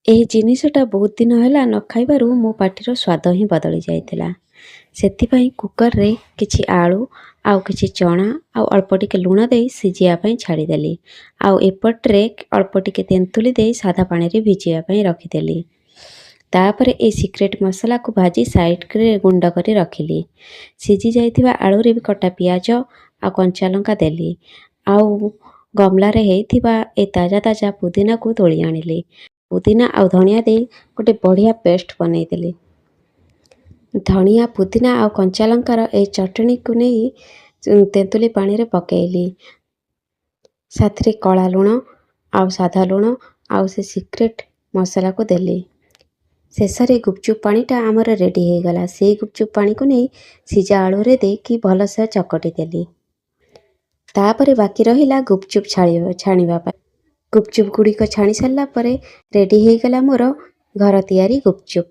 ଏହି ଜିନିଷଟା ବହୁତ ଦିନ ହେଲା ନ ଖାଇବାରୁ ମୋ ପାଟିର ସ୍ୱାଦ ହିଁ ବଦଳି ଯାଇଥିଲା। ସେଥିପାଇଁ କୁକରରେ କିଛି ଆଳୁ ଆଉ କିଛି ଚଣା ଆଉ ଅଳ୍ପ ଟିକେ ଲୁଣ ଦେଇ ସିଝିବା ପାଇଁ ଛାଡ଼ିଦେଲି। ଆଉ ଏପଟରେ ଅଳ୍ପ ଟିକେ ତେନ୍ତୁଳି ଦେଇ ସାଧା ପାଣିରେ ଭିଜିବା ପାଇଁ ରଖିଦେଲି। ତାପରେ এই ସିକ୍ରେଟ୍ ମସଲାକୁ ଭାଜି ସାଇଡ଼୍ରେ ଗୁଣ୍ଡ କରି ରଖିଲି। ସିଝି ଯାଇଥିବା ଆଳୁରେ ବି କଟା ପିଆଜ ଆଉ କଞ୍ଚା ଲଙ୍କା ଦେଲି। ଆଉ ଗମଲାରେ ହେଇଥିବା ଏ ତାଜା ତାଜା ପୁଦିନାକୁ ତୋଳି ଆଣିଲି। ପୁଦିନା ଆଉ ଧନିଆ ଦେଇ ଗୋଟେ ବଢ଼ିଆ ପେଷ୍ଟ ବନେଇଦେଲି। ଧନିଆ ପୁଦିନା ଆଉ କଞ୍ଚା ଲଙ୍କାର এই ଚଟଣିକୁ ନେଇ ତେନ୍ତୁଳି ପାଣିରେ ପକେଇଲି। ସାଥିରେ କଳା ଲୁଣ ଆଉ ସାଧା ଲୁଣ ଆଉ ସେ ସିକ୍ରେଟ୍ ମସଲାକୁ ଦେଲି। ଶେଷରେ ଗୁପଚୁପ୍ ପାଣିଟା ଆମର ରେଡ଼ି ହେଇଗଲା। ସେଇ ଗୁପଚୁପ୍ ପାଣିକୁ ନେଇ ସିଝା ଆଳୁରେ ଦେଇକି ଭଲସେ ଚକଟି ଦେଲି। ତାପରେ ବାକି ରହିଲା ଗୁପଚୁପ୍ ଛାଣିବା ପାଇଁ। ଗୁପଚୁପ୍ ଗୁଡ଼ିକ ଛାଣି ସାରିଲା ପରେ ରେଡ଼ି ହେଇଗଲା ମୋର ଘର ତିଆରି ଗୁପଚୁପ୍।